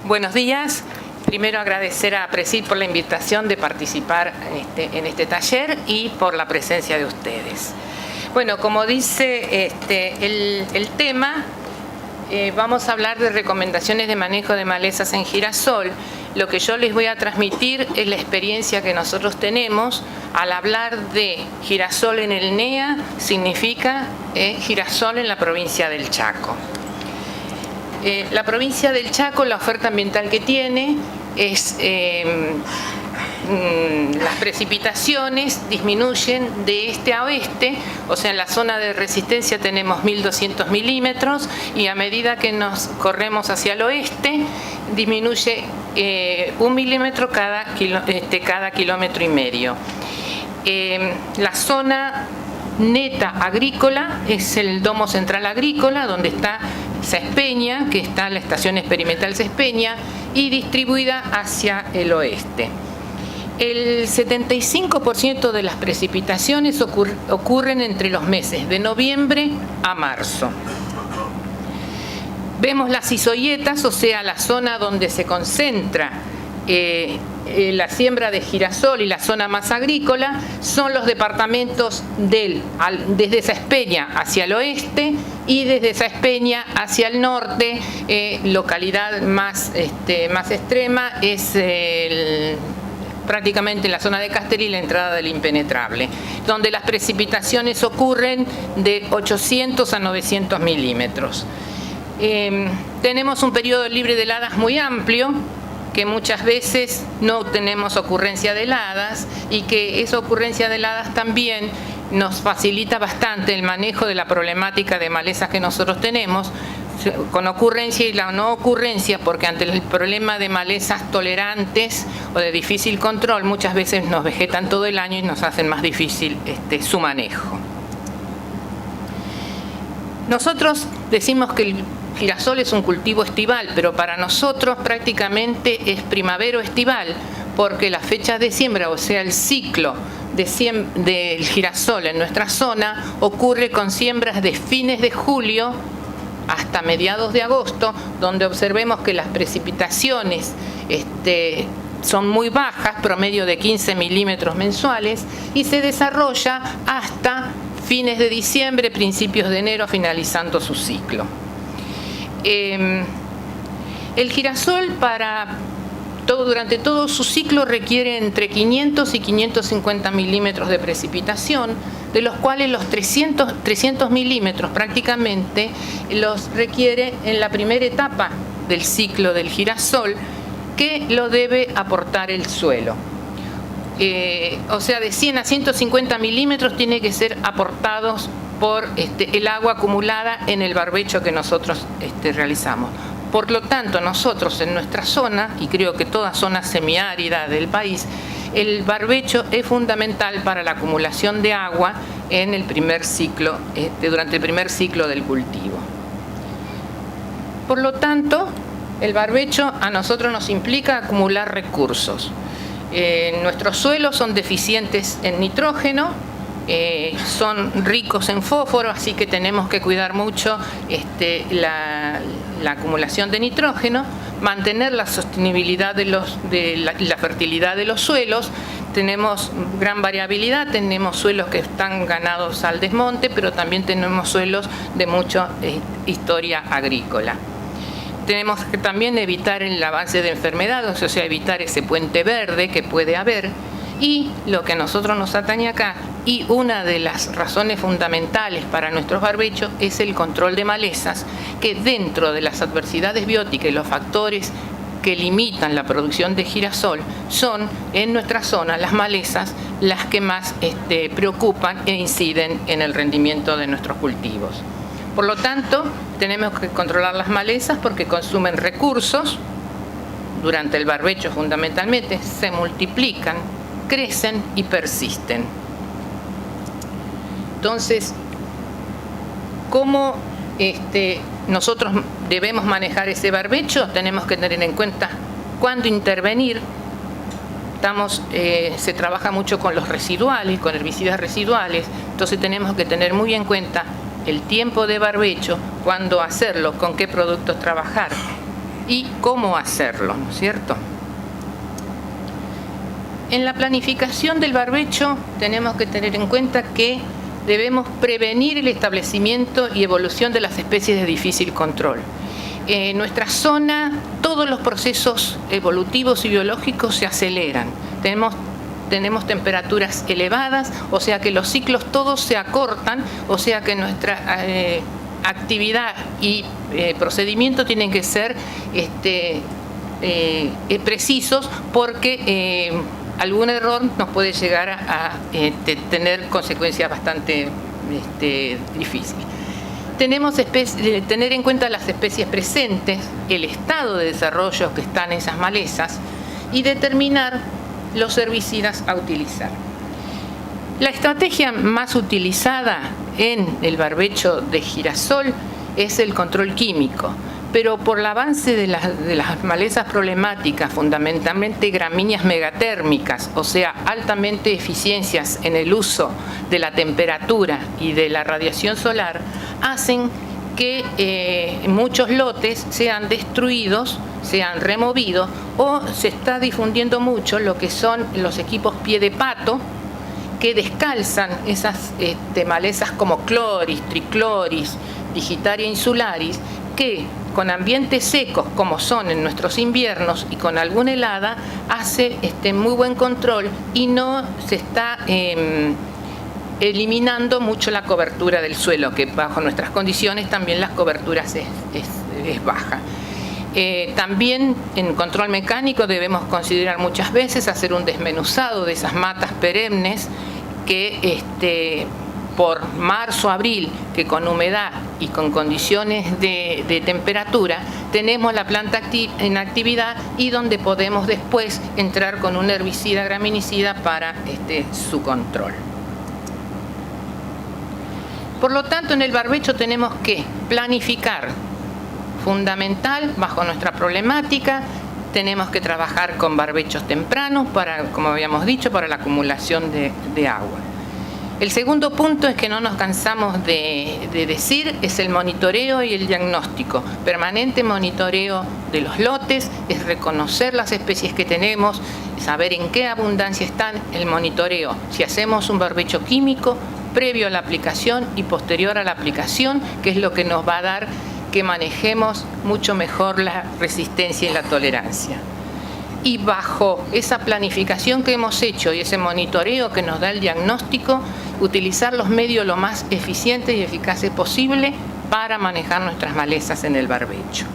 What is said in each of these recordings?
Buenos días. Primero agradecer a Presid por la invitación de participar en este taller y por la presencia de ustedes. Bueno, como dice el tema, vamos a hablar de recomendaciones de manejo de malezas en girasol. Lo que yo les voy a transmitir es la experiencia que nosotros tenemos al hablar de girasol en el NEA, significa girasol en la provincia del Chaco. La provincia del Chaco, la oferta ambiental que tiene es las precipitaciones disminuyen de este a oeste, o sea, en la zona de resistencia tenemos 1.200 milímetros y a medida que nos corremos hacia el oeste disminuye 1 milímetro cada kilómetro y medio. La zona neta agrícola es el domo central agrícola, donde está Sespeña, que está la estación experimental Sespeña, y distribuida hacia el oeste. El 75% de las precipitaciones ocurren entre los meses de noviembre a marzo. Vemos las isoyetas, o sea, la zona donde se concentra la siembra de girasol y la zona más agrícola, son los departamentos desde Sespeña hacia el oeste y desde Sespeña hacia el norte. Localidad más extrema es prácticamente la zona de Castelli, la entrada del Impenetrable, donde las precipitaciones ocurren de 800 a 900 milímetros. Tenemos un periodo libre de heladas muy amplio, que muchas veces no tenemos ocurrencia de heladas y que esa ocurrencia de heladas también nos facilita bastante el manejo de la problemática de malezas que nosotros tenemos, con ocurrencia y la no ocurrencia, porque ante el problema de malezas tolerantes o de difícil control, muchas veces nos vegetan todo el año y nos hacen más difícil su manejo. Nosotros decimos que el girasol es un cultivo estival, pero para nosotros prácticamente es primavero-estival, porque las fechas de siembra, o sea, el ciclo del girasol en nuestra zona ocurre con siembras de fines de julio hasta mediados de agosto, donde observemos que las precipitaciones son muy bajas, promedio de 15 milímetros mensuales, y se desarrolla hasta fines de diciembre, principios de enero, finalizando su ciclo. El girasol durante todo su ciclo requiere entre 500 y 550 milímetros de precipitación, de los cuales los 300 milímetros prácticamente los requiere en la primera etapa del ciclo del girasol, que lo debe aportar el suelo. O sea, de 100 a 150 milímetros tiene que ser aportados por el agua acumulada en el barbecho que nosotros realizamos. Por lo tanto, nosotros en nuestra zona, y creo que toda zona semiárida del país, el barbecho es fundamental para la acumulación de agua en el primer ciclo, durante el primer ciclo del cultivo. Por lo tanto, el barbecho a nosotros nos implica acumular recursos. Nuestros suelos son deficientes en nitrógeno, son ricos en fósforo, así que tenemos que cuidar mucho la acumulación de nitrógeno, mantener la sostenibilidad de la fertilidad de los suelos. Tenemos gran variabilidad, tenemos suelos que están ganados al desmonte, pero también tenemos suelos de mucha historia agrícola. Tenemos que también evitar el avance de enfermedades, o sea, evitar ese puente verde que puede haber. Y lo que a nosotros nos atañe acá, y una de las razones fundamentales para nuestros barbechos, es el control de malezas, que dentro de las adversidades bióticas y los factores que limitan la producción de girasol, son en nuestra zona las malezas las que más preocupan e inciden en el rendimiento de nuestros cultivos. Por lo tanto, tenemos que controlar las malezas porque consumen recursos durante el barbecho fundamentalmente, se multiplican, crecen y persisten. Entonces, ¿cómo nosotros debemos manejar ese barbecho? Tenemos que tener en cuenta cuándo intervenir. Se trabaja mucho con los residuales, con herbicidas residuales, entonces tenemos que tener muy en cuenta el tiempo de barbecho, cuándo hacerlo, con qué productos trabajar. y cómo hacerlo, ¿no es cierto? En la planificación del barbecho tenemos que tener en cuenta que debemos prevenir el establecimiento y evolución de las especies de difícil control. En nuestra zona todos los procesos evolutivos y biológicos se aceleran. Tenemos temperaturas elevadas, o sea que los ciclos todos se acortan, o sea que nuestra actividad y procedimiento tienen que ser precisos, porque algún error nos puede llegar a tener consecuencias bastante difíciles. Tenemos que tener en cuenta las especies presentes, el estado de desarrollo que están en esas malezas y determinar los herbicidas a utilizar. La estrategia más utilizada en el barbecho de girasol es el control químico, pero por el avance de las malezas problemáticas, fundamentalmente gramíneas megatérmicas, o sea, altamente eficiencias en el uso de la temperatura y de la radiación solar, hacen que muchos lotes sean destruidos, sean removidos, o se está difundiendo mucho lo que son los equipos pie de pato, que descalzan esas malezas como Chloris, Trichloris, Digitaria insularis, que con ambientes secos como son en nuestros inviernos y con alguna helada hace muy buen control y no se está eliminando mucho la cobertura del suelo, que bajo nuestras condiciones también las coberturas es baja. También en control mecánico debemos considerar muchas veces hacer un desmenuzado de esas matas perennes que por marzo, abril, que con humedad y con condiciones de temperatura tenemos la planta en actividad y donde podemos después entrar con un herbicida graminicida para su control. Por lo tanto, en el barbecho tenemos que planificar, fundamental, bajo nuestra problemática. Tenemos que trabajar con barbechos tempranos para, como habíamos dicho, para la acumulación de agua. El segundo punto es que no nos cansamos de decir, es el monitoreo y el diagnóstico. Permanente monitoreo de los lotes, es reconocer las especies que tenemos, saber en qué abundancia están, el monitoreo. Si hacemos un barbecho químico, previo a la aplicación y posterior a la aplicación, que es lo que nos va a dar que manejemos mucho mejor la resistencia y la tolerancia. Y bajo esa planificación que hemos hecho y ese monitoreo que nos da el diagnóstico, utilizar los medios lo más eficientes y eficaces posible para manejar nuestras malezas en el barbecho.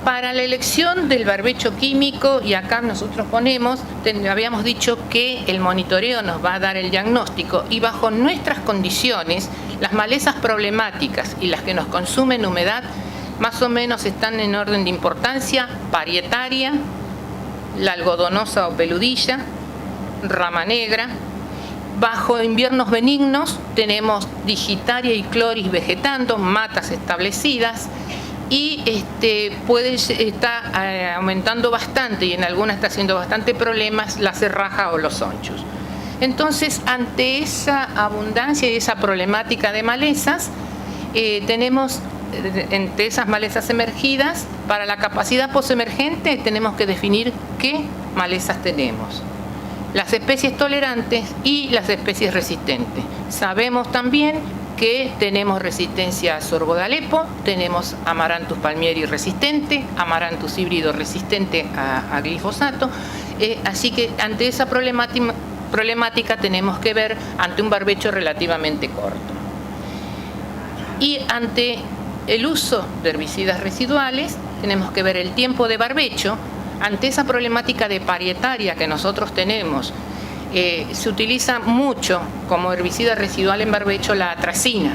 Para la elección del barbecho químico, y acá nosotros ponemos, habíamos dicho que el monitoreo nos va a dar el diagnóstico y bajo nuestras condiciones, las malezas problemáticas y las que nos consumen humedad más o menos están en orden de importancia: parietaria, la algodonosa o peludilla, rama negra. Bajo inviernos benignos tenemos Digitaria y Chloris vegetando, matas establecidas, y puede estar aumentando bastante, y en algunas está haciendo bastante problemas, la cerraja o los honchos. Entonces, ante esa abundancia y esa problemática de malezas, tenemos entre esas malezas emergidas, para la capacidad posemergente tenemos que definir qué malezas tenemos: las especies tolerantes y las especies resistentes. Sabemos también que tenemos resistencia a sorgo de Alepo, tenemos Amaranthus palmieri resistente, Amaranthus híbrido resistente a glifosato, así que ante esa problemática tenemos que ver ante un barbecho relativamente corto. Y ante el uso de herbicidas residuales tenemos que ver el tiempo de barbecho. Ante esa problemática de parietaria que nosotros tenemos, se utiliza mucho como herbicida residual en barbecho la atracina.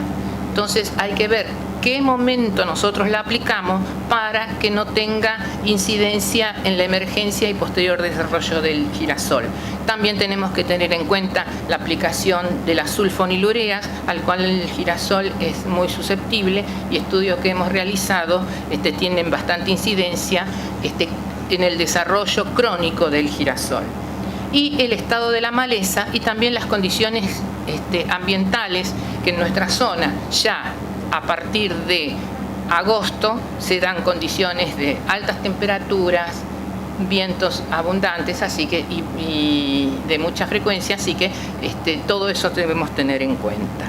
Entonces hay que ver qué momento nosotros la aplicamos para que no tenga incidencia en la emergencia y posterior desarrollo del girasol. También tenemos que tener en cuenta la aplicación de las sulfonilureas, al cual el girasol es muy susceptible, y estudios que hemos realizado tienen bastante incidencia en el desarrollo crónico del girasol. Y el estado de la maleza y también las condiciones ambientales que en nuestra zona, ya a partir de agosto se dan condiciones de altas temperaturas, vientos abundantes, así que y de mucha frecuencia, así que todo eso debemos tener en cuenta.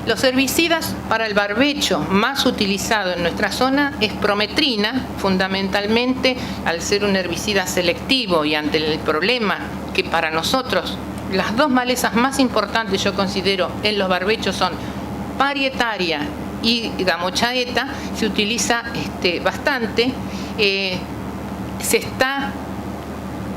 Los herbicidas para el barbecho más utilizado en nuestra zona es prometrina, fundamentalmente al ser un herbicida selectivo y ante el problema que para nosotros las dos malezas más importantes yo considero en los barbechos son Parietaria y Gamochaeta, se utiliza bastante. Se está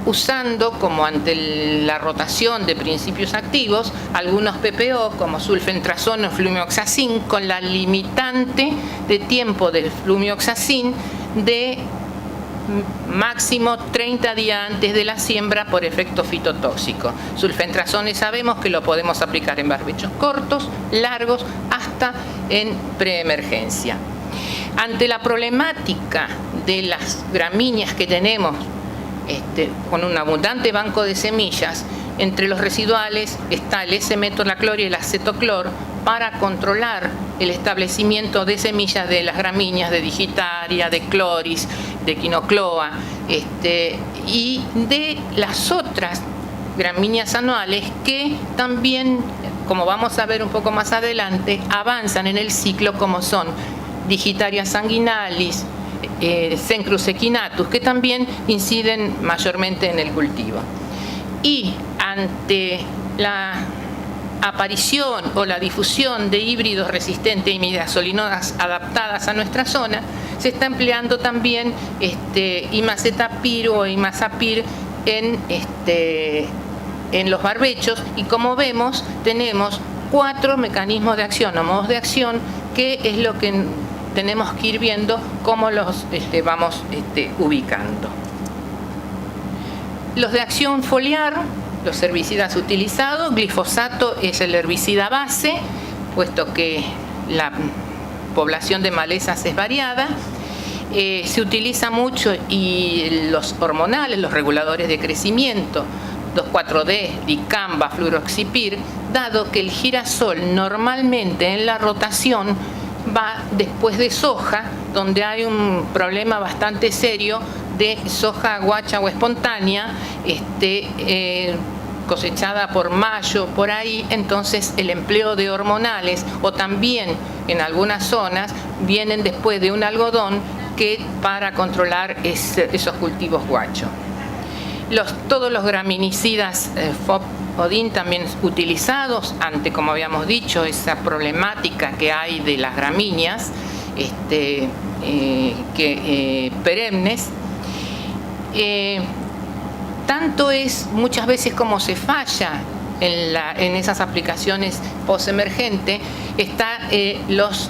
usando como ante la rotación de principios activos algunos PPO como sulfentrazón o flumioxacin con la limitante de tiempo del flumioxacin de máximo 30 días antes de la siembra por efecto fitotóxico. Sulfentrazón sabemos que lo podemos aplicar en barbechos cortos, largos, hasta en preemergencia. Ante la problemática de las gramíneas que tenemos con un abundante banco de semillas, entre los residuales está el S-metolaclor y el acetoclor para controlar el establecimiento de semillas de las gramíneas de Digitaria, de Cloris, de Quinocloa y de las otras gramíneas anuales que también, como vamos a ver un poco más adelante, avanzan en el ciclo como son Digitaria sanguinalis, Cenchrus equinatus, que también inciden mayormente en el cultivo. Y ante la aparición o la difusión de híbridos resistentes a imidazolinonas adaptadas a nuestra zona, se está empleando también imacetapir o imazapir en los barbechos, y como vemos tenemos 4 mecanismos de acción o modos de acción, que es lo que tenemos que ir viendo cómo los vamos ubicando. Los de acción foliar, los herbicidas utilizados, glifosato es el herbicida base, puesto que la población de malezas es variada. Se utiliza mucho y los hormonales, los reguladores de crecimiento, 2,4-D, dicamba, fluroxipir, dado que el girasol normalmente en la rotación va después de soja, donde hay un problema bastante serio de soja guacha o espontánea, cosechada por mayo, por ahí. Entonces el empleo de hormonales, o también en algunas zonas vienen después de un algodón, que para controlar esos cultivos guachos. Todos los graminicidas FOP-ODIN también utilizados ante, como habíamos dicho, esa problemática que hay de las gramíneas perennes. Tanto es muchas veces como se falla en esas aplicaciones post-emergente, está los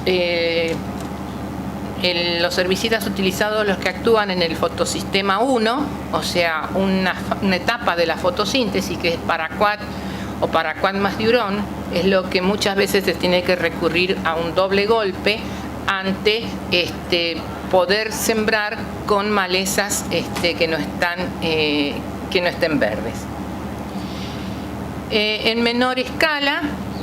herbicidas utilizados, los que actúan en el fotosistema 1, o sea, una etapa de la fotosíntesis, que es paraquat o paraquat más diurón, es lo que muchas veces se tiene que recurrir a un doble golpe ante poder sembrar con malezas que no estén verdes. En menor escala,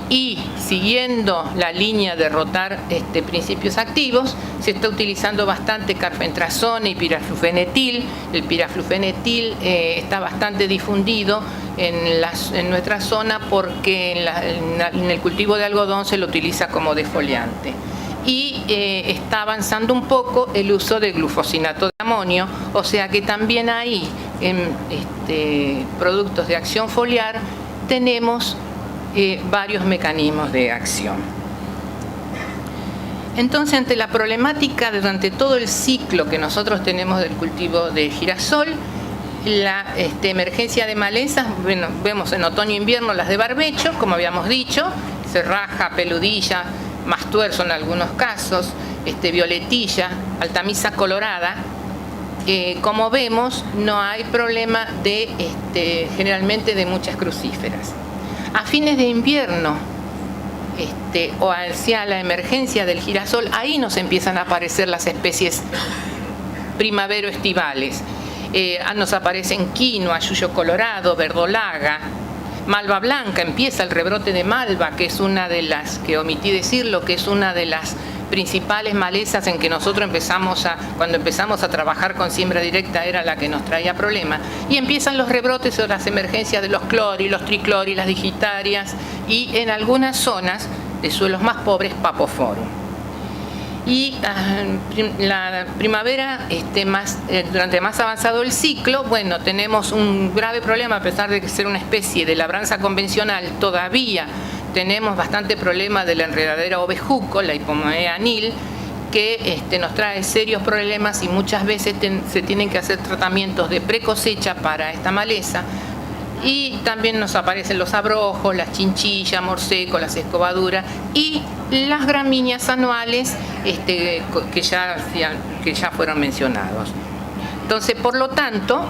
y siguiendo la línea de rotar principios activos, se está utilizando bastante carfentrazona y piraflufenetil. El piraflufenetil está bastante difundido en nuestra zona porque en el cultivo de algodón se lo utiliza como defoliante. Y está avanzando un poco el uso de glufosinato de amonio, o sea que también ahí en productos de acción foliar tenemos varios mecanismos de acción. Entonces, ante la problemática durante todo el ciclo que nosotros tenemos del cultivo de girasol, la emergencia de malezas, bueno, vemos en otoño e invierno las de barbecho, como habíamos dicho, cerraja, peludilla, mastuerzo en algunos casos, violetilla, altamisa colorada. Como vemos, no hay problema generalmente de muchas crucíferas. A fines de invierno o hacia la emergencia del girasol, ahí nos empiezan a aparecer las especies primavero-estivales. Nos aparecen quinoa, yuyo colorado, verdolaga, malva blanca. Empieza el rebrote de malva, que es una de las, que omití decirlo, que es una de las principales malezas en que nosotros cuando empezamos a trabajar con siembra directa, era la que nos traía problemas. Y empiezan los rebrotes o las emergencias de los clori, los triclori, las digitarias y en algunas zonas de suelos más pobres, papoforum. Y la primavera, durante más avanzado el ciclo, bueno, tenemos un grave problema, a pesar de ser una especie de labranza convencional, todavía tenemos bastante problema de la enredadera ovejuco, la Hipomoea anil, que nos trae serios problemas y muchas veces se tienen que hacer tratamientos de precosecha para esta maleza. Y también nos aparecen los abrojos, las chinchillas, morseco, las escobaduras y las gramíneas anuales que ya fueron mencionados. Entonces, por lo tanto,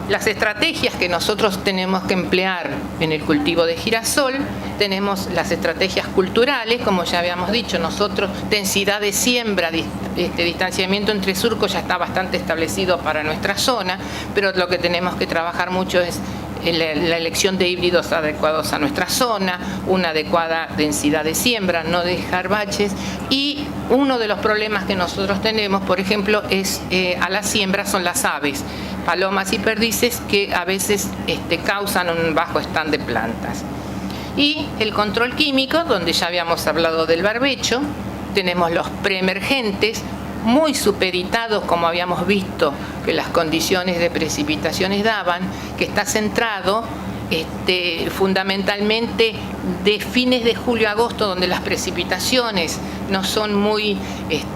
las estrategias que nosotros tenemos que emplear en el cultivo de girasol, tenemos las estrategias culturales, como ya habíamos dicho, nosotros densidad de siembra, distanciamiento entre surcos ya está bastante establecido para nuestra zona, pero lo que tenemos que trabajar mucho es la elección de híbridos adecuados a nuestra zona, una adecuada densidad de siembra, no dejar baches. Y uno de los problemas que nosotros tenemos, por ejemplo, a la siembra son las aves, palomas y perdices, que a veces causan un bajo stand de plantas. Y el control químico, donde ya habíamos hablado del barbecho, tenemos los preemergentes, muy supeditados, como habíamos visto que las condiciones de precipitaciones daban, que está centrado fundamentalmente de fines de julio a agosto, donde las precipitaciones no son muy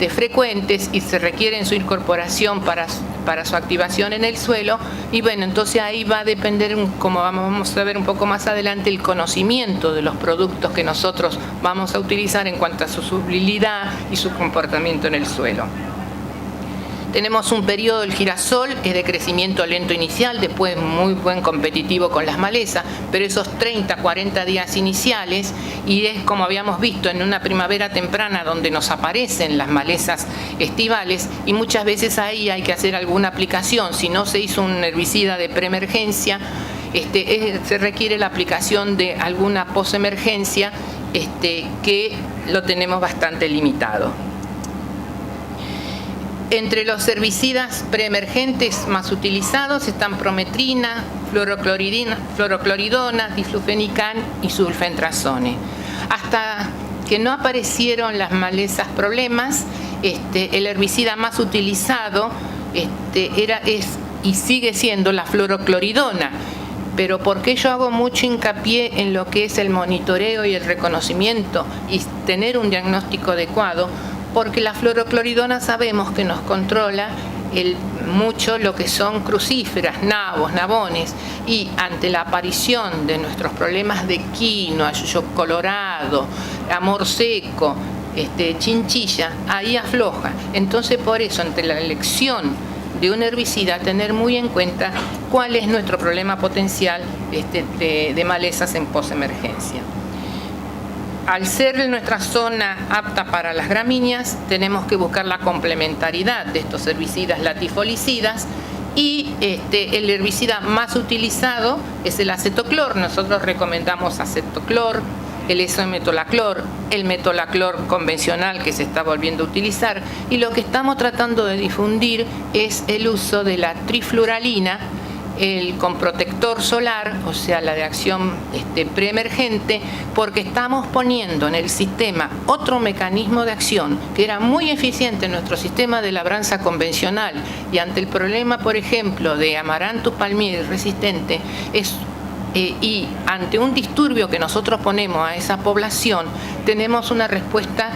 frecuentes y se requieren su incorporación para su activación en el suelo. Y bueno, entonces ahí va a depender, como vamos a ver un poco más adelante, el conocimiento de los productos que nosotros vamos a utilizar en cuanto a su solubilidad y su comportamiento en el suelo. Tenemos un periodo del girasol, es de crecimiento lento inicial, después muy buen competitivo con las malezas, pero esos 30-40 días iniciales, y es como habíamos visto en una primavera temprana donde nos aparecen las malezas estivales, y muchas veces ahí hay que hacer alguna aplicación. Si no se hizo un herbicida de preemergencia, se requiere la aplicación de alguna posemergencia, que lo tenemos bastante limitado. Entre los herbicidas preemergentes más utilizados están prometrina, fluorocloridona, diflufenican y sulfentrazone. Hasta que no aparecieron las malezas problemas, el herbicida más utilizado es y sigue siendo la fluorocloridona. Pero ¿por qué yo hago mucho hincapié en lo que es el monitoreo y el reconocimiento y tener un diagnóstico adecuado? Porque la fluorocloridona sabemos que nos controla mucho lo que son crucíferas, nabos, nabones, y ante la aparición de nuestros problemas de quinoa, yuyo colorado, amor seco, chinchilla, ahí afloja. Entonces, por eso, ante la elección de un herbicida, tener muy en cuenta cuál es nuestro problema potencial de malezas en posemergencia. Al ser nuestra zona apta para las gramíneas, tenemos que buscar la complementariedad de estos herbicidas latifolicidas, y el herbicida más utilizado es el acetoclor. Nosotros recomendamos acetoclor, el isometolaclor, el metolaclor convencional que se está volviendo a utilizar, y lo que estamos tratando de difundir es el uso de la trifluralina, con protector solar, o sea, la de acción preemergente, porque estamos poniendo en el sistema otro mecanismo de acción que era muy eficiente en nuestro sistema de labranza convencional, y ante el problema, por ejemplo, de Amaranthus palmieri resistente, y ante un disturbio que nosotros ponemos a esa población, tenemos una respuesta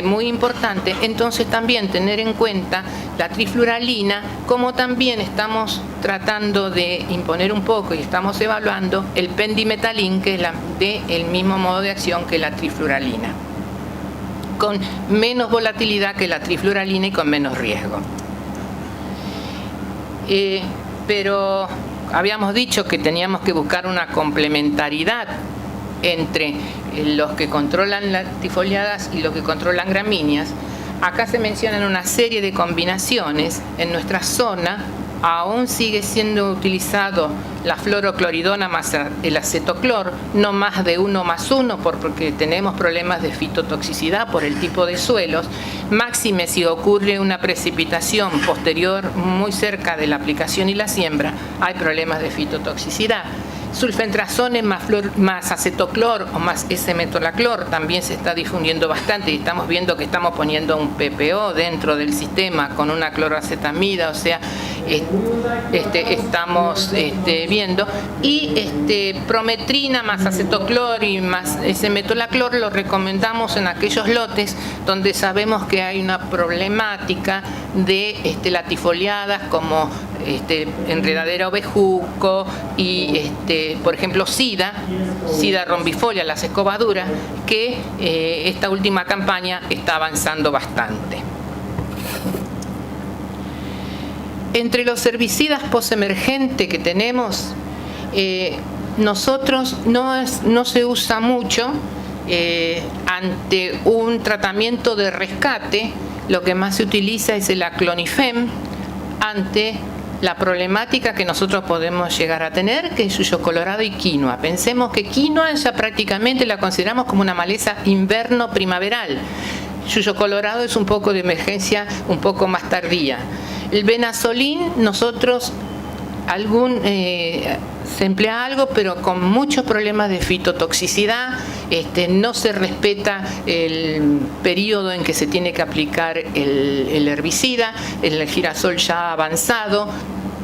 muy importante. Entonces también tener en cuenta la trifluralina, como también estamos tratando de imponer un poco y estamos evaluando el pendimetalin, que es del mismo modo de acción que la trifluralina, con menos volatilidad que la trifluralina y con menos riesgo. Pero habíamos dicho que teníamos que buscar una complementariedad entre los que controlan latifoliadas y los que controlan gramíneas. Acá se mencionan una serie de combinaciones. En nuestra zona aún sigue siendo utilizado la fluorocloridona más el acetoclor, no más de 1+1 porque tenemos problemas de fitotoxicidad por el tipo de suelos, máxime si ocurre una precipitación posterior muy cerca de la aplicación y la siembra, hay problemas de fitotoxicidad. Sulfentrazone más acetoclor o más S-metolaclor también se está difundiendo bastante y estamos viendo que estamos poniendo un PPO dentro del sistema con una cloroacetamida, o sea, estamos viendo. Y prometrina más acetoclor y más S-metolaclor lo recomendamos en aquellos lotes donde sabemos que hay una problemática de latifoliadas como enredadera o bejuco y por ejemplo sida rombifolia, las escobaduras, que esta última campaña está avanzando bastante. Entre los herbicidas posemergentes que tenemos, nosotros no se usa mucho ante un tratamiento de rescate. Lo que más se utiliza es el aclonifem ante la problemática que nosotros podemos llegar a tener, que es yuyo colorado y quinoa. Pensemos que quinoa ya prácticamente la consideramos como una maleza invierno-primaveral. Yuyo colorado es un poco de emergencia un poco más tardía. El benazolín, nosotros se emplea algo, pero con muchos problemas de fitotoxicidad, no se respeta el periodo en que se tiene que aplicar el herbicida, el girasol ya ha avanzado,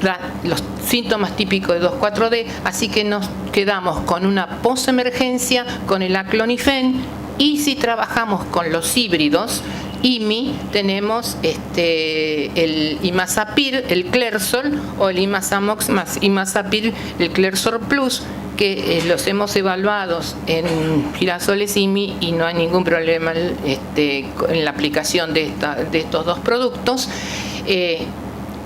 da los síntomas típicos de 2,4-D, así que nos quedamos con una posemergencia con el aclonifen, y si trabajamos con los híbridos, IMI, tenemos el imazapir, el Clearsol, o el imazamox más imazapir, el Clearsol Plus, que los hemos evaluado en girasoles IMI y no hay ningún problema en la aplicación de estos dos productos.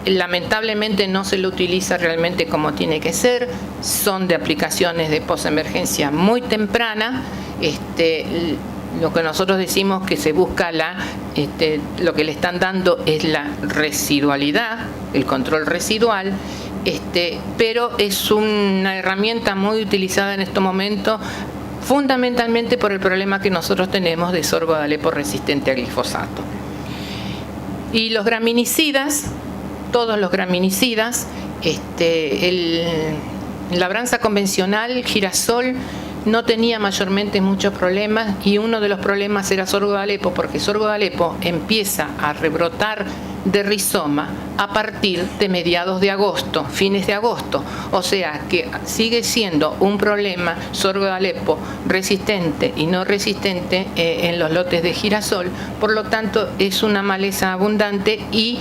Lamentablemente no se lo utiliza realmente como tiene que ser, son de aplicaciones de posemergencia muy temprana. Lo que nosotros decimos que se busca lo que le están dando es la residualidad, el control residual, pero es una herramienta muy utilizada en este momento, fundamentalmente por el problema que nosotros tenemos de sorgo de Alepo resistente a glifosato. Y los graminicidas, todos los graminicidas, la labranza convencional, girasol, no tenía mayormente muchos problemas, y uno de los problemas era sorgo de Alepo, porque sorgo de Alepo empieza a rebrotar de rizoma a partir de mediados de agosto, fines de agosto, o sea que sigue siendo un problema sorgo de Alepo resistente y no resistente en los lotes de girasol. Por lo tanto es una maleza abundante y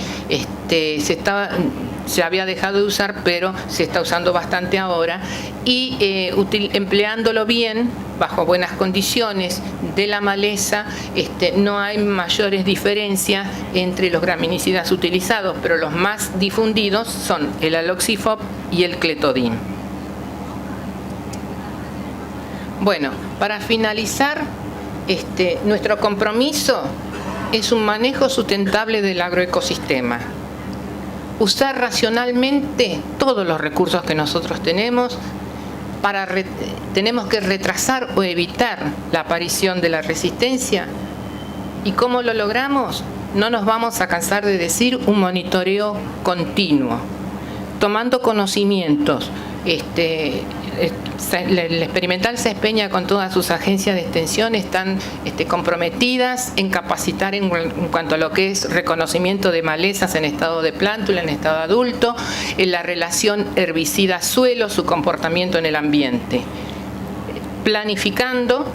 se había dejado de usar, pero se está usando bastante ahora, y empleándolo bien, bajo buenas condiciones de la maleza, no hay mayores diferencias entre los graminicidas utilizados, pero los más difundidos son el aloxifop y el cletodin. Bueno, para finalizar, nuestro compromiso es un manejo sustentable del agroecosistema. Usar racionalmente todos los recursos que nosotros tenemos. Tenemos que retrasar o evitar la aparición de la resistencia. ¿Y cómo lo logramos? No nos vamos a cansar de decir un monitoreo continuo, tomando conocimientos. El experimental se empeña con todas sus agencias de extensión, están comprometidas en capacitar en cuanto a lo que es reconocimiento de malezas en estado de plántula, en estado adulto, en la relación herbicida-suelo, su comportamiento en el ambiente. Planificando,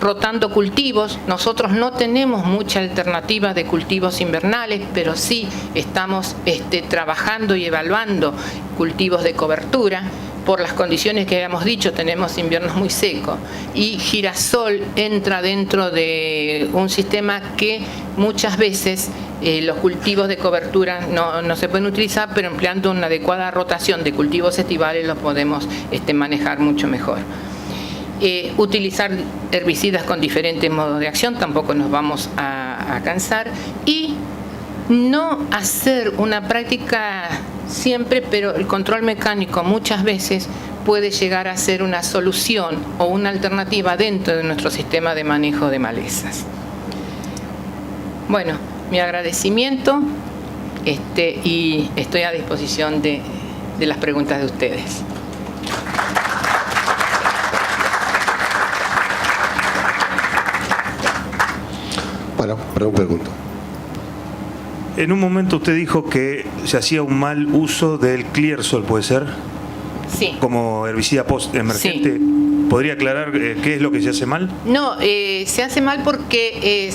rotando cultivos. Nosotros no tenemos mucha alternativa de cultivos invernales, pero sí estamos trabajando y evaluando cultivos de cobertura. Por las condiciones que habíamos dicho, tenemos inviernos muy secos, y girasol entra dentro de un sistema que muchas veces los cultivos de cobertura no se pueden utilizar, pero empleando una adecuada rotación de cultivos estivales los podemos manejar mucho mejor. Utilizar herbicidas con diferentes modos de acción, tampoco nos vamos a cansar, y no hacer una práctica siempre, pero el control mecánico muchas veces puede llegar a ser una solución o una alternativa dentro de nuestro sistema de manejo de malezas. Bueno, mi agradecimiento y estoy a disposición de las preguntas de ustedes. Bueno, pregunto. En un momento usted dijo que se hacía un mal uso del Clearsol, ¿puede ser? Sí. Como herbicida post-emergente. Sí. ¿Podría aclarar qué es lo que se hace mal? No, se hace mal porque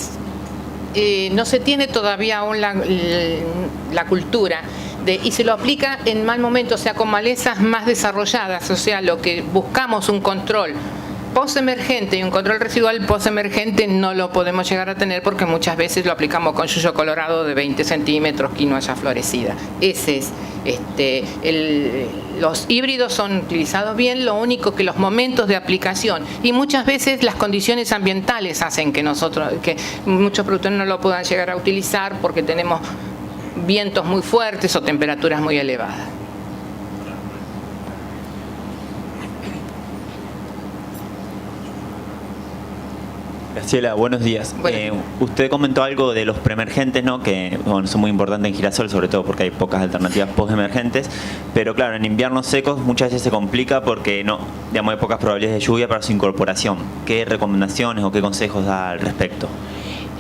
no se tiene todavía aún la cultura y se lo aplica en mal momento, o sea, con malezas más desarrolladas. O sea, lo que buscamos un control post-emergente y un control residual post-emergente no lo podemos llegar a tener porque muchas veces lo aplicamos con yuyo colorado de 20 centímetros, quinoa ya florecida. Ese es, los híbridos son utilizados bien, lo único que los momentos de aplicación y muchas veces las condiciones ambientales hacen que muchos productores no lo puedan llegar a utilizar porque tenemos vientos muy fuertes o temperaturas muy elevadas. Graciela, buenos días. Usted comentó algo de los preemergentes, ¿no? Que bueno, son muy importantes en girasol, sobre todo porque hay pocas alternativas postemergentes. Pero claro, en inviernos secos muchas veces se complica porque hay pocas probabilidades de lluvia para su incorporación. ¿Qué recomendaciones o qué consejos da al respecto?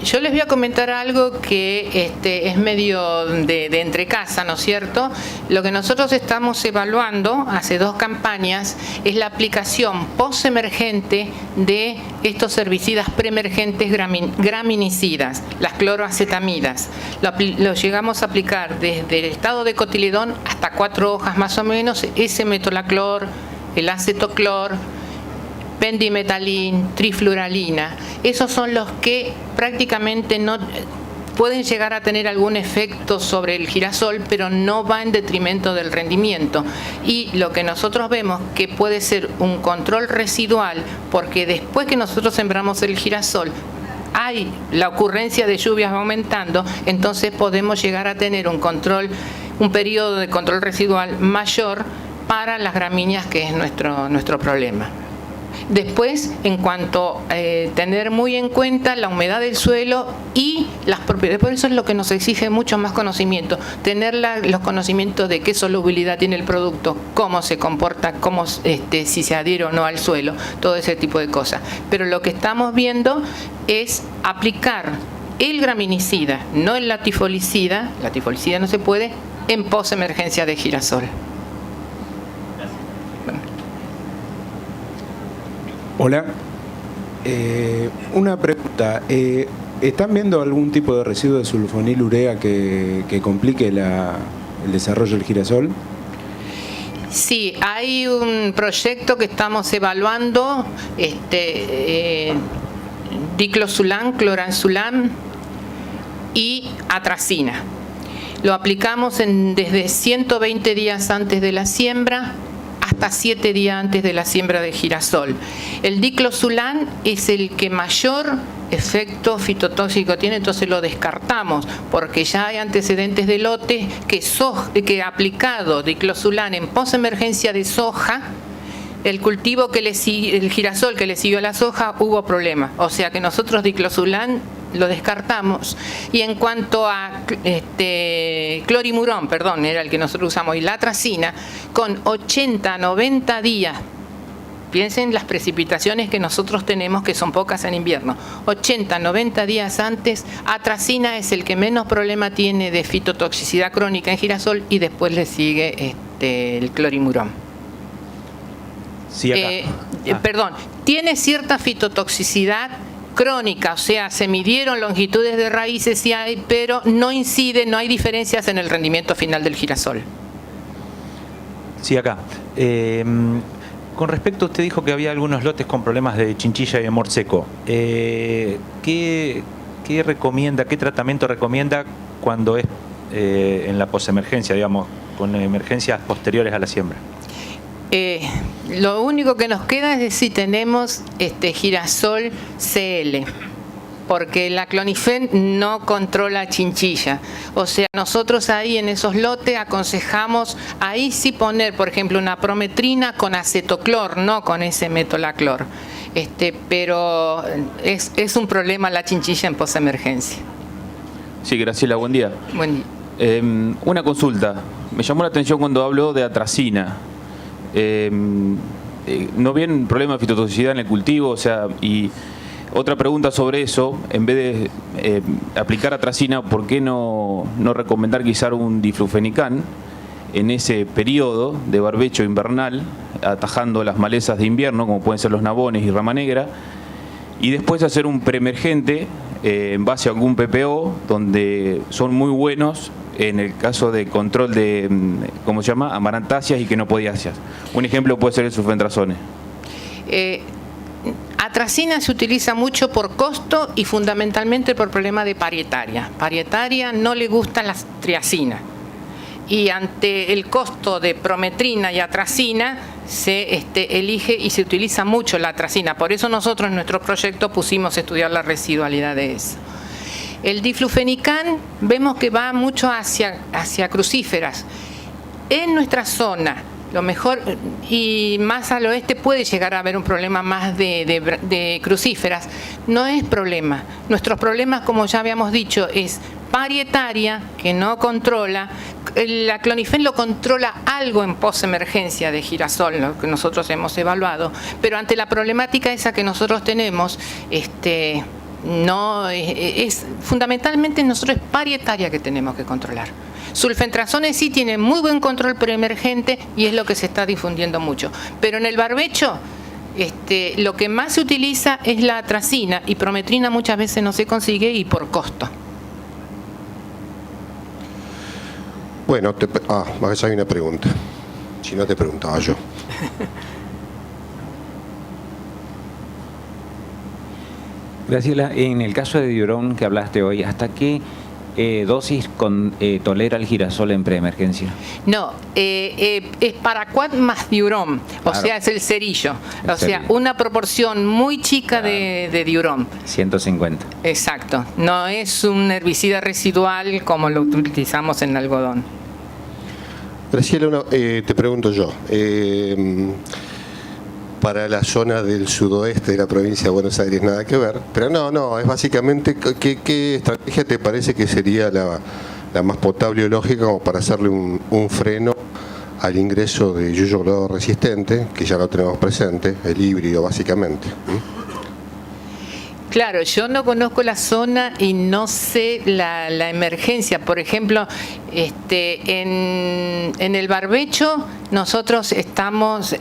Yo les voy a comentar algo que es medio de entrecasa, ¿no es cierto? Lo que nosotros estamos evaluando hace 2 campañas es la aplicación postemergente de estos herbicidas preemergentes graminicidas, las cloroacetamidas. Lo llegamos a aplicar desde el estado de cotiledón hasta 4 hojas más o menos, ese metolaclor, el acetoclor, pendimetalín, trifluralina. Esos son los que prácticamente no pueden llegar a tener algún efecto sobre el girasol, pero no va en detrimento del rendimiento. Y lo que nosotros vemos que puede ser un control residual, porque después que nosotros sembramos el girasol, hay la ocurrencia de lluvias aumentando, entonces podemos llegar a tener un periodo de control residual mayor para las gramíneas, que es nuestro problema. Después, en cuanto a tener muy en cuenta la humedad del suelo y las propiedades, por eso es lo que nos exige mucho más conocimiento, tener los conocimientos de qué solubilidad tiene el producto, cómo se comporta, si se adhiere o no al suelo, todo ese tipo de cosas. Pero lo que estamos viendo es aplicar el graminicida, no el latifolicida no se puede, en posemergencia de girasol. Hola, una pregunta. ¿Están viendo algún tipo de residuo de sulfonilurea que complique el desarrollo del girasol? Sí, hay un proyecto que estamos evaluando, diclosulam, cloransulam y atracina. Lo aplicamos desde 120 días antes de la siembra hasta 7 días antes de la siembra de girasol. El diclosulam es el que mayor efecto fitotóxico tiene, entonces lo descartamos porque ya hay antecedentes de lotes que aplicado diclosulam en posemergencia de soja, el cultivo el girasol que le siguió a la soja hubo problemas, o sea que nosotros diclosulam lo descartamos. Y en cuanto a clorimurón, era el que nosotros usamos, y la atracina, con 80 a 90 días, piensen las precipitaciones que nosotros tenemos, que son pocas en invierno, 80 a 90 días antes, atracina es el que menos problema tiene de fitotoxicidad crónica en girasol, y después le sigue el clorimurón. Sí, acá. Tiene cierta fitotoxicidad crónica, o sea, se midieron longitudes de raíces, sí hay, pero no incide, no hay diferencias en el rendimiento final del girasol. Sí, acá. Con respecto, usted dijo que había algunos lotes con problemas de chinchilla y de mor seco. ¿Qué recomienda, qué tratamiento recomienda cuando es en la posemergencia, digamos, con emergencias posteriores a la siembra? Lo único que nos queda es si tenemos girasol CL, porque la clonifen no controla chinchilla. O sea, nosotros ahí en esos lotes aconsejamos ahí sí poner, por ejemplo, una prometrina con acetoclor, no con ese metolaclor. Pero es un problema la chinchilla en posemergencia. Sí, Graciela, buen día. Buen día. Una consulta. Me llamó la atención cuando habló de atracina. ¿No viene un problema de fitotoxicidad en el cultivo? O sea, y otra pregunta sobre eso, en vez de aplicar atracina, ¿por qué no recomendar quizá un diflufenicán en ese periodo de barbecho invernal, atajando las malezas de invierno, como pueden ser los nabones y rama negra, y después hacer un preemergente en base a algún PPO, donde son muy buenos en el caso de control de, ¿cómo se llama?, amarantáceas y quenopoideáceas? Un ejemplo puede ser el sulfentrazone. Atracina se utiliza mucho por costo y fundamentalmente por problema de parietaria. Parietaria no le gusta la triacina. Y ante el costo de prometrina y atracina se elige y se utiliza mucho la atracina. Por eso nosotros en nuestro proyecto pusimos a estudiar la residualidad de eso. El diflufenicán vemos que va mucho hacia crucíferas. En nuestra zona, lo mejor, y más al oeste puede llegar a haber un problema más de crucíferas. No es problema. Nuestros problemas, como ya habíamos dicho, es parietaria, que no controla. La clonifen lo controla algo en posemergencia de girasol, lo que nosotros hemos evaluado, pero ante la problemática esa que nosotros tenemos, no es fundamentalmente nosotros es parietaria que tenemos que controlar. Sulfentrazone sí tiene muy buen control preemergente y es lo que se está difundiendo mucho, pero en el barbecho lo que más se utiliza es la atracina y prometrina muchas veces no se consigue y por costo. Bueno, acá hay una pregunta. Si no te preguntaba yo. Graciela, en el caso de diurón que hablaste hoy, ¿hasta qué dosis tolera el girasol en preemergencia? No, es paraquat más diurón, o sea, es el cerillo. O sea, una proporción muy chica de diurón. 150. Exacto, no es un herbicida residual como lo utilizamos en el algodón. Graciela, te pregunto yo. Para la zona del sudoeste de la provincia de Buenos Aires nada que ver, pero no, es básicamente ¿qué estrategia te parece que sería la más potable y lógica como para hacerle un freno al ingreso de yuyo globado resistente, que ya lo tenemos presente, el híbrido básicamente? Claro, yo no conozco la zona y no sé la emergencia. Por ejemplo, en el barbecho nosotros estamos...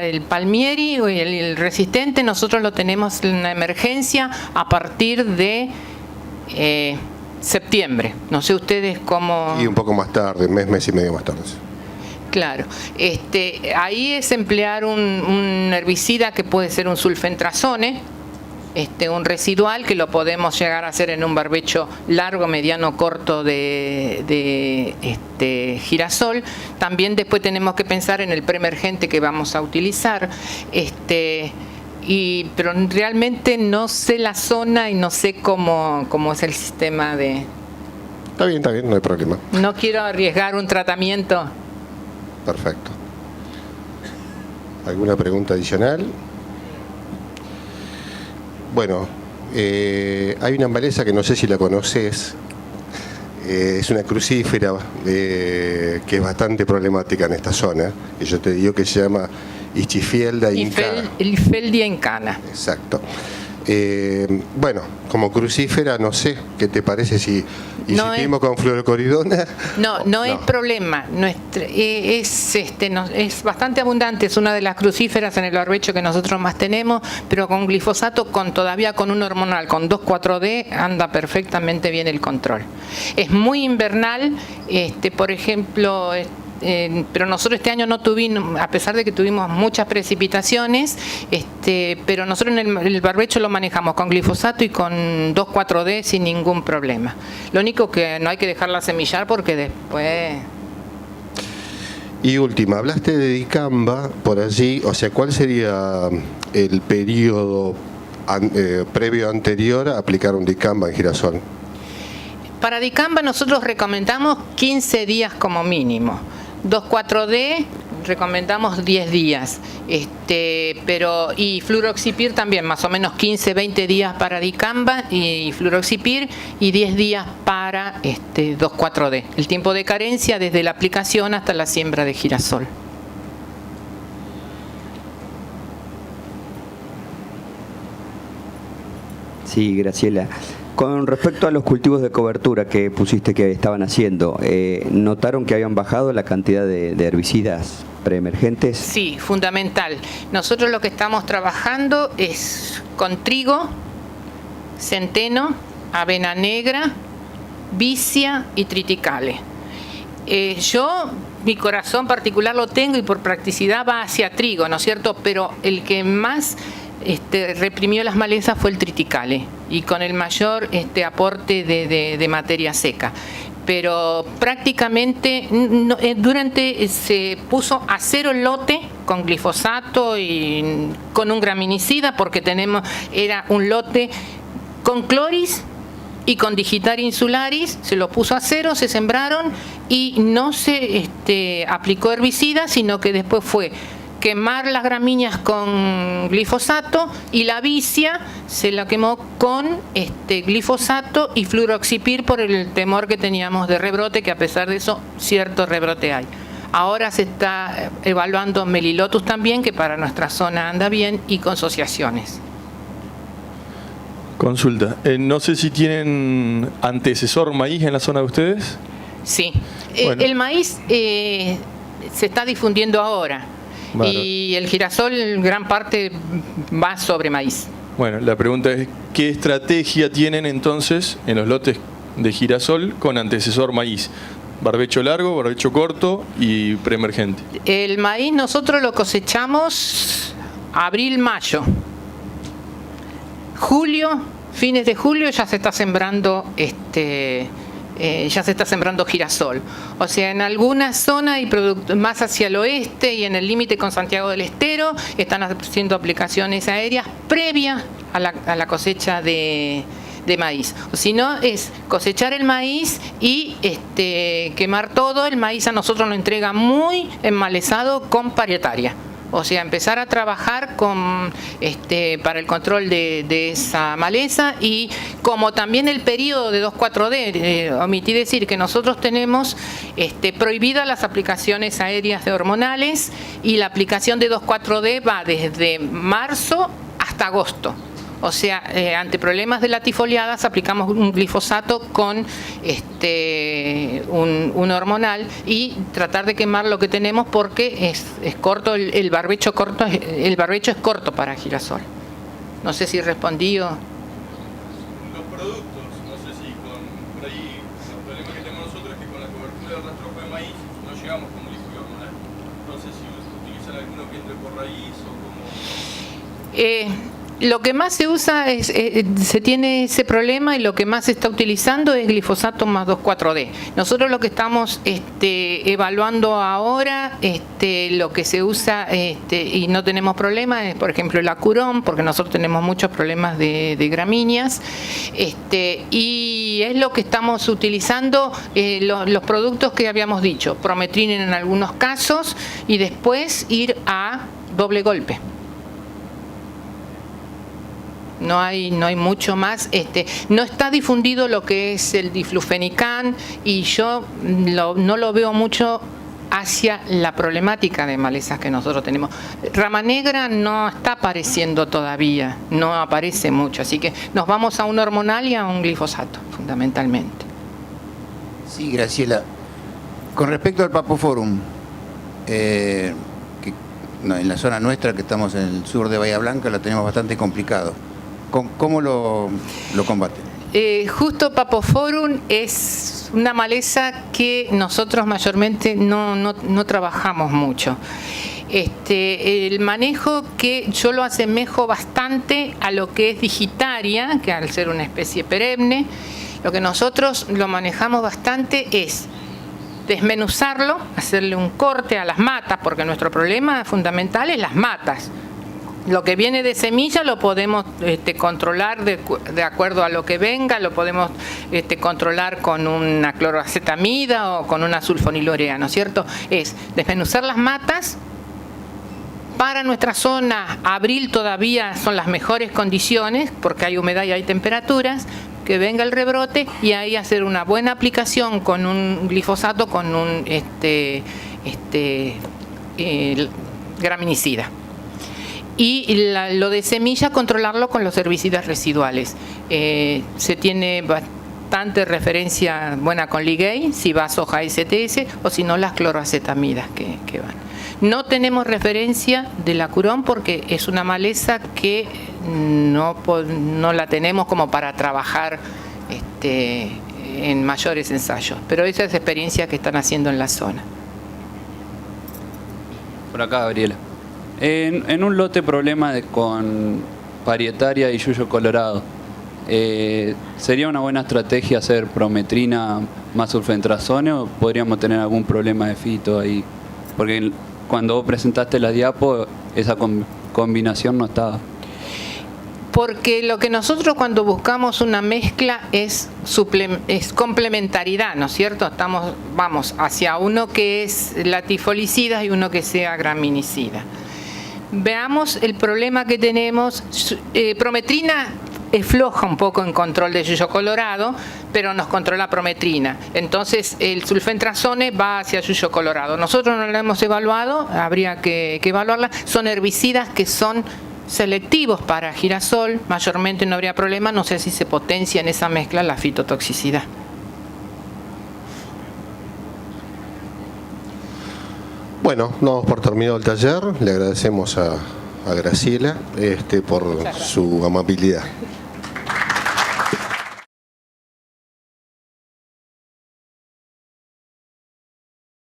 el palmieri o el resistente nosotros lo tenemos en la emergencia a partir de septiembre. No sé ustedes cómo... Y un poco más tarde, mes y medio más tarde. Claro. Ahí es emplear un herbicida que puede ser un sulfentrazone, un residual que lo podemos llegar a hacer en un barbecho largo, mediano, corto de girasol. También después tenemos que pensar en el preemergente que vamos a utilizar. Pero realmente no sé la zona y no sé cómo es el sistema de... Está bien, no hay problema. No quiero arriesgar un tratamiento. Perfecto. ¿Alguna pregunta adicional? Bueno, hay una maleza que no sé si la conoces, es una crucífera que es bastante problemática en esta zona, que yo te digo que se llama Ischifeld incana. Ischifeld incana. Exacto. Bueno, como crucífera, no sé, ¿qué te parece si insistimos con fluorocoridona? No es problema. Es bastante abundante, es una de las crucíferas en el barbecho que nosotros más tenemos, pero con glifosato, todavía con un hormonal, con 2,4-D, anda perfectamente bien el control. Es muy invernal, por ejemplo... pero nosotros este año no tuvimos, a pesar de que tuvimos muchas precipitaciones, pero nosotros en el barbecho lo manejamos con glifosato y con 2,4-D sin ningún problema. Lo único que no hay que dejarla semillar porque después... Y última, hablaste de dicamba por allí, o sea, ¿cuál sería el periodo previo anterior a aplicar un dicamba en girasol? Para dicamba nosotros recomendamos 15 días como mínimo. 2,4-D recomendamos 10 días. Y fluroxipir también, más o menos 15-20 días para dicamba y fluroxipir y 10 días para 2,4-D. El tiempo de carencia desde la aplicación hasta la siembra de girasol. Sí, Graciela. Con respecto a los cultivos de cobertura que pusiste que estaban haciendo, ¿notaron que habían bajado la cantidad de herbicidas preemergentes? Sí, fundamental. Nosotros lo que estamos trabajando es con trigo, centeno, avena negra, vicia y triticale. Mi corazón particular lo tengo y por practicidad va hacia trigo, ¿no es cierto? Pero el que más reprimió las malezas fue el triticale y con el mayor aporte de materia seca. Pero prácticamente se puso a 0 el lote con glifosato y con un graminicida porque era un lote con cloris y con Digitaria insularis, se lo puso a 0, se sembraron y no se aplicó herbicida, sino que después fue quemar las gramíneas con glifosato y la vicia se la quemó con glifosato y fluroxipir por el temor que teníamos de rebrote, que a pesar de eso cierto rebrote hay. Ahora se está evaluando Melilotus también, que para nuestra zona anda bien, y consociaciones. Consulta, no sé si tienen antecesor maíz en la zona de ustedes. Sí, Bueno. El maíz se está difundiendo ahora. Bueno. Y el girasol, gran parte va sobre maíz. Bueno, la pregunta es, ¿qué estrategia tienen entonces en los lotes de girasol con antecesor maíz? Barbecho largo, barbecho corto y preemergente. El maíz nosotros lo cosechamos abril, mayo. Julio, fines de julio ya se está sembrando girasol. O sea, en alguna zona y más hacia el oeste y en el límite con Santiago del Estero están haciendo aplicaciones aéreas previas a la cosecha de maíz. O si no, es cosechar el maíz y quemar todo. El maíz a nosotros nos entrega muy enmalezado con parietaria. O sea, empezar a trabajar para el control de esa maleza y como también el periodo de 2,4-D, omití decir que nosotros tenemos prohibidas las aplicaciones aéreas de hormonales y la aplicación de 2,4-D va desde marzo hasta agosto. O sea, ante problemas de latifoliadas aplicamos un glifosato con un hormonal y tratar de quemar lo que tenemos porque es corto, el barbecho corto, el barbecho es corto para girasol. No sé si respondí o... Los productos, no sé si por ahí el problema que tenemos nosotros es que con la cobertura del rastrojo de maíz no llegamos con glifosado hormonal. No sé si utilizan alguno que entre por raíz o como... Lo que más se usa se tiene ese problema y lo que más se está utilizando es glifosato más 2,4-D. Nosotros lo que estamos evaluando ahora, lo que se usa y no tenemos problemas es, por ejemplo, el acurón, porque nosotros tenemos muchos problemas de gramíneas, y es lo que estamos utilizando, los productos que habíamos dicho, Prometrin en algunos casos y después ir a doble golpe. No hay mucho más. No está difundido lo que es el diflufenican y yo no lo veo mucho hacia la problemática de malezas que nosotros tenemos. Rama negra no está apareciendo todavía, no aparece mucho, así que nos vamos a un hormonal y a un glifosato, fundamentalmente. Sí, Graciela. Con respecto al Papoforum, en la zona nuestra, que estamos en el sur de Bahía Blanca, la tenemos bastante complicado. ¿Cómo lo combaten? Justo Papoforum es una maleza que nosotros mayormente no trabajamos mucho. El manejo que yo lo asemejo bastante a lo que es Digitaria, que al ser una especie perenne, lo que nosotros lo manejamos bastante es desmenuzarlo, hacerle un corte a las matas, porque nuestro problema fundamental es las matas. Lo que viene de semilla lo podemos controlar de acuerdo a lo que venga, lo podemos controlar con una cloroacetamida o con una sulfonilurea, ¿no es cierto? Es desmenuzar las matas. Para nuestra zona, abril todavía son las mejores condiciones porque hay humedad y hay temperaturas, que venga el rebrote y ahí hacer una buena aplicación con un glifosato, con un graminicida. Y lo de semilla, controlarlo con los herbicidas residuales. Se tiene bastante referencia buena con Ligay, si va soja STS, o si no las cloroacetamidas que van. No tenemos referencia de la Curón porque es una maleza que no la tenemos como para trabajar en mayores ensayos. Pero esa es la experiencia que están haciendo en la zona. Por acá, Gabriela. En un lote problema con parietaria y yuyo colorado, ¿sería una buena estrategia hacer prometrina más sulfentrazone o podríamos tener algún problema de fito ahí? Porque cuando vos presentaste la diapo, esa combinación no estaba. Porque lo que nosotros cuando buscamos una mezcla es complementariedad, ¿no es cierto? Vamos hacia uno que es latifolicida y uno que sea graminicida. Veamos el problema que tenemos. Prometrina es floja un poco en control de yuyo colorado, pero nos controla prometrina. Entonces el sulfentrazone va hacia yuyo colorado. Nosotros no la hemos evaluado, habría que evaluarla. Son herbicidas que son selectivos para girasol, mayormente no habría problema. No sé si se potencia en esa mezcla la fitotoxicidad. Bueno, nos damos por terminado el taller. Le agradecemos a Graciela por su amabilidad.